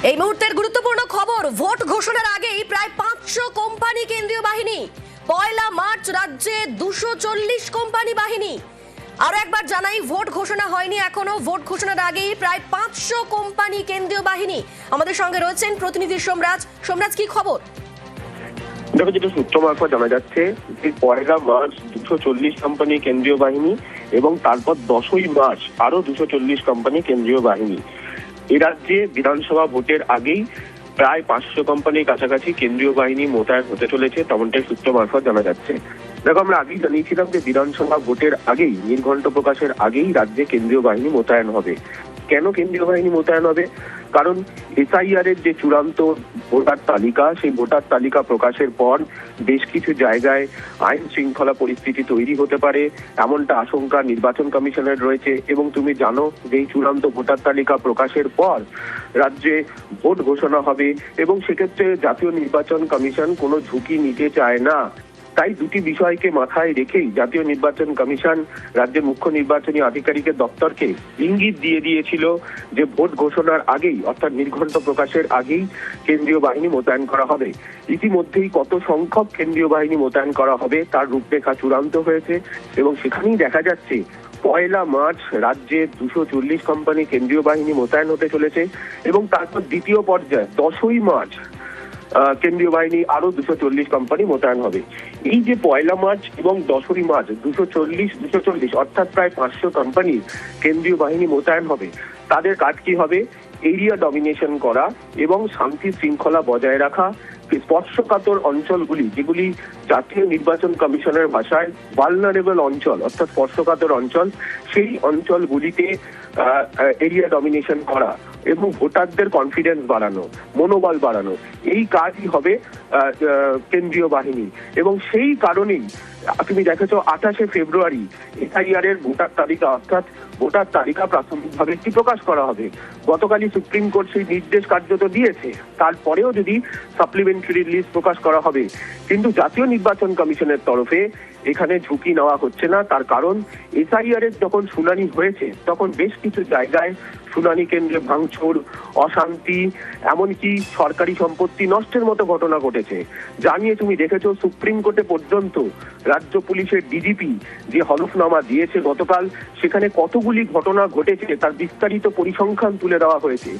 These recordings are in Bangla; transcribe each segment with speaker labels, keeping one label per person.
Speaker 1: এই মুহূর্তের গুরুত্বপূর্ণ খবর, ভোট ঘোষণার আগেই প্রায় 500 কোম্পানি কেন্দ্রীয় বাহিনী। পয়লা মার্চ রাজ্যে 240 কোম্পানি বাহিনী। আর একবার জানাই, ভোট ঘোষণা হয়নি এখনো, ভোট ঘোষণার আগেই প্রায় 500 কোম্পানি কেন্দ্রীয় বাহিনী। আমাদের সঙ্গে রয়েছেন প্রতিনিধি সোমরাজ। সোমরাজ, কি খবর?
Speaker 2: দেখো, যেটা সূত্র মারফত জানা যাচ্ছে যে পয়লা মার্চ 240 কোম্পানি কেন্দ্রীয় বাহিনী এবং তারপর 10ই মার্চ আরো 240 কোম্পানি কেন্দ্রীয় বাহিনী। এ রাজ্যে বিধানসভা ভোটের আগেই প্রায় 500 কোম্পানির কাছাকাছি কেন্দ্রীয় বাহিনী মোতায়েন হতে চলেছে, তেমনটাই সূত্র মারফত জানা যাচ্ছে। দেখো, আমরা আগেই জানিয়েছিলাম যে বিধানসভা ভোটের আগেই, নির্ঘণ্ট প্রকাশের আগেই রাজ্যে কেন্দ্রীয় বাহিনী মোতায়েন হবে। কেন কেন্দ্রীয় বাহিনী মোতায়েন হবে? কারণ এসআইআর এর যে চূড়ান্ত ভোটার তালিকা, সেই ভোটার তালিকা প্রকাশের পর বেশ কিছু জায়গায় আইন শৃঙ্খলা পরিস্থিতি তৈরি হতে পারে, এমনটা আশঙ্কা নির্বাচন কমিশনের রয়েছে। এবং তুমি জানো যে এই চূড়ান্ত ভোটার তালিকা প্রকাশের পর রাজ্যে ভোট ঘোষণা হবে এবং সেক্ষেত্রে জাতীয় নির্বাচন কমিশন কোনো ঝুঁকি নিতে চায় না। তাই দুটি বিষয়কে মাথায় রেখেই জাতীয় নির্বাচন কমিশন রাজ্যের মুখ্য নির্বাচনী আধিকারিকের দপ্তরকে ইঙ্গিত দিয়ে দিয়েছিল যে ভোট ঘোষণার আগেই, অর্থাৎ নির্ঘণ্ট প্রকাশের আগেই কেন্দ্রীয় বাহিনী মোতায়েন করা হবে। ইতিমধ্যেই কত সংখ্যক কেন্দ্রীয় বাহিনী মোতায়েন করা হবে তার রূপরেখা চূড়ান্ত হয়েছে এবং সেখানেই দেখা যাচ্ছে পয়লা মার্চ রাজ্যে 240 কোম্পানি কেন্দ্রীয় বাহিনী মোতায়েন হতে চলেছে এবং তারপর দ্বিতীয় পর্যায়ে 10ই মার্চ কেন্দ্রীয় বাহিনী আরো 240 কোম্পানি মোতায়েন হবে। এই যে পয়লা মার্চ এবং 10ই মার্চ 240 অর্থাৎ প্রায় 500 কোম্পানি কেন্দ্রীয় বাহিনী মোতায়েন হবে। তাদের কাজ কি হবে? এরিয়া ডমিনেশন করা এবং শান্তি শৃঙ্খলা বজায় রাখা। স্পর্শকাতর অঞ্চলগুলি, যেগুলি জাতীয় নির্বাচন কমিশনের ভাষায় ভালনারেবল অঞ্চল, অর্থাৎ স্পর্শকাতর অঞ্চল, সেই অঞ্চলগুলিতে এরিয়া ডমিনেশন করা এবং ভোটারদের কনফিডেন্স বাড়ানো, মনোবল বাড়ানো, এই কাজই হবে কেন্দ্রীয় বাহিনী। এবং সেই কারণেই তুমি দেখেছো 28শে ফেব্রুয়ারি এসআইআর এর ভোটার তালিকা, অর্থাৎ ভোটার তালিকা প্রাথমিকভাবে একটি প্রকাশ করা হবে। গতকালই সুপ্রিম কোর্ট সেই নির্দেশ কার্যত দিয়েছে, তারপরেও যদি সাপ্লিমেন্টারি লিস্ট প্রকাশ করা হবে। কিন্তু জাতীয় নির্বাচন কমিশনের তরফে এখানে ঝুঁকি নেওয়া হচ্ছে না। তার কারণ এসআইআর এর যখন শুনানি হয়েছে তখন বেশ কিছু জায়গায় শুনানি কেন্দ্রে ভাঙচুর, অশান্তি, এমনকি সরকারি সম্পত্তি নষ্টের মতো ঘটনা ঘটেছে। জানিয়ে তুমি দেখেছো সুপ্রিম কোর্টে পর্যন্ত রাজ্য পুলিশের ডিজিপি যে হলফনামা দিয়েছে গতকাল, সেখানে কতগুলি ঘটনা ঘটেছে তার বিস্তারিত পরিসংখ্যান তুলে দেওয়া হয়েছে,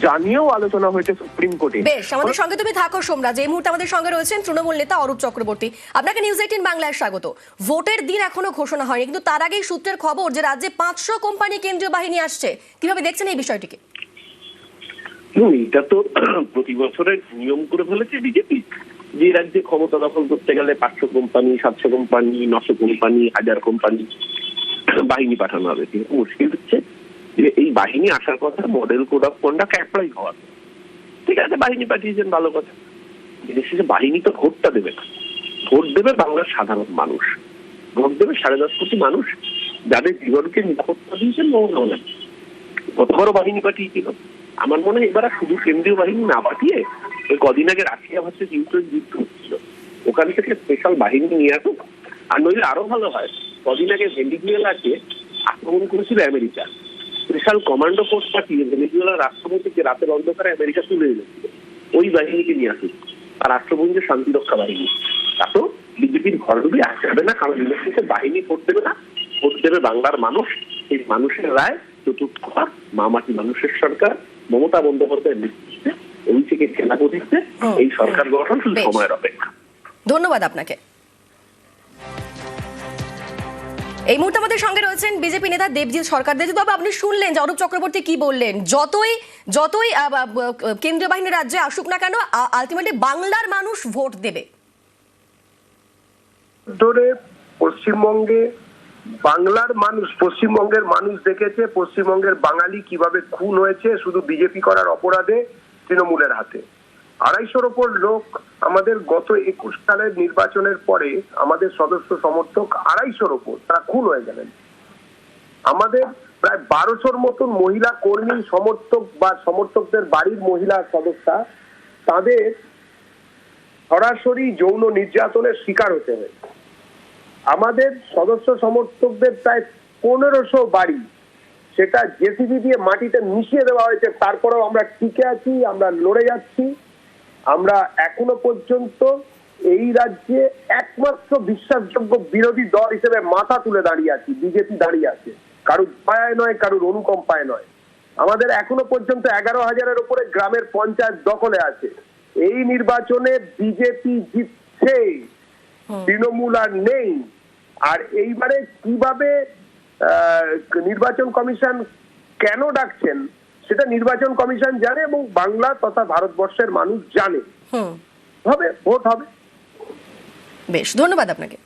Speaker 2: জানিয়েও আলোচনা হয়েছে সুপ্রিম কোর্টে।
Speaker 1: বেশ, আমাদের সঙ্গে তুমি থাকো সোমরাজ। এই মুহূর্তে আমাদের সঙ্গে রয়েছেন তৃণমূল নেতা অরূপ চক্রবর্তী। আপনাকে নিউজ 18 বাংলায় স্বাগত। ভোটের দিন এখনো ঘোষণা হয়নি, কিন্তু তার আগেই সূত্রের খবর যে রাজ্যে 500 কোম্পানি কেন্দ্রীয় বাহিনী আসছে। কিভাবে দেখছেন এই বিষয়টিকে?
Speaker 3: এটা তো প্রতি বছরের নিয়ম করে ফেলেছে বিজেপি, যে রাজ্যে ক্ষমতা দখল করতে গেলে 500 কোম্পানি, 700 কোম্পানি, 900 কোম্পানি, 1000 কোম্পানি বাহিনী পাঠানো হবে। কিন্তু মুশকিল হচ্ছে যে এই বাহিনী আসার কথা model code of conduct apply হওয়ার। ঠিক আছে, বাহিনী পাঠিয়েছেন, ভালো কথা। দেশে বাহিনী তো ভোটটা দেবে না, ভোট দেবে বাংলার সাধারণ মানুষ, ভোট দেবে 10.5 কোটি মানুষ, যাদের জীবনকে নিরাপত্তা দিয়েছেন মমতা ব্যানার্জি। কত বড় বাহিনী পাঠিয়েছিল। আমার মনে হয় এবার শুধু কেন্দ্রীয় বাহিনী না পাঠিয়ে, কদিন আগে রাশিয়া ভার্সেস ইউক্রেন যুদ্ধ হচ্ছিল, ওখান থেকে স্পেশাল বাহিনী নিয়ে আসুক। আর নইলে আরো ভালো হয়, কদিন আগে ভেনিজুয়েলাকে আক্রমণ করেছিল আমেরিকা, স্পেশাল কমান্ডো ফোর্স পাঠিয়ে ভেনিজুয়েলার রাষ্ট্রপতিকে রাতের অন্ধকারে আমেরিকা তুলে এনেছিল, ওই বাহিনীকে নিয়ে আসুক। আর রাষ্ট্রপুঞ্জের শান্তিরক্ষা বাহিনী। তা তো বিজেপির ঘর ডুবি আসতে হবে না, কারণ ইলেকশনে বাহিনী ভোট দেবে না, ভোট দেবে বাংলার মানুষ। এই মানুষের রায় চতুর্থবার মামাটি মানুষের সরকার, মমতা বন্দ্যোপাধ্যায়ের নেতৃত্বে, অভিষেকের সেনাপতিত্বে এই সরকার গঠন শুধু সময়ের অপেক্ষা।
Speaker 1: ধন্যবাদ আপনাকে। এই মুহূর্তে আমাদের সঙ্গে রয়েছেন বিজেপি নেতা দেবজিৎ সরকার। তবে আপনি শুনলেন যে অরূপ চক্রবর্তী কি বললেন। যতই কেন্দ্রীয় বাহিনী রাজ্যে আসুক না কেন, আলটিমেটলি বাংলার মানুষ ভোট দেবে।
Speaker 4: ধরে পশ্চিমবঙ্গে বাংলার মানুষ, পশ্চিমবঙ্গের মানুষ দেখেছে পশ্চিমবঙ্গের বাঙালি কিভাবে খুন হয়েছে শুধু বিজেপি করার অপরাধে তৃণমূলের হাতে। 250-র ওপর লোক আমাদের গত 21 সালের নির্বাচনের পরে আমাদের সদস্য সমর্থক 250-র ওপর তারা খুন হয়ে গেলেন। আমাদের প্রায় 1200-র মতন মহিলা কর্মী সমর্থক বা সমর্থকদের বাড়ির মহিলা সদস্যা, তাদের সরাসরি যৌন নির্যাতনের শিকার হতে হয়েছে। আমাদের সদস্য সমর্থকদের প্রায় 1500 বাড়ি সেটা জেসিবি দিয়ে মাটিতে মিশিয়ে দেওয়া হয়েছে, তারপরেও আমরা টিকে আছি, আমরা লড়ে যাচ্ছি। আমরা এখনো পর্যন্ত এই রাজ্যে একমাত্র বিশ্বাসযোগ্য বিরোধী দল হিসেবে মাথা তুলে দাঁড়িয়ে আছি, বিজেপি দাঁড়িয়ে আছে, কারুর দয়ায় নয়, কারুর অনুকম্পায় নয়। আমাদের এখনো পর্যন্ত 11,000-এর উপরে গ্রামের পঞ্চায়েত দখলে আছে। এই নির্বাচনে বিজেপি জিতছে, তৃণমূল আর নেই। আর এইবারে কিভাবে নির্বাচন কমিশন কেন ডাকছেন সেটা নির্বাচন কমিশন জানে এবং বাংলা তথা ভারতবর্ষের মানুষ জানে। হবে, ভোট হবে।
Speaker 1: বেশ, ধন্যবাদ আপনাকে।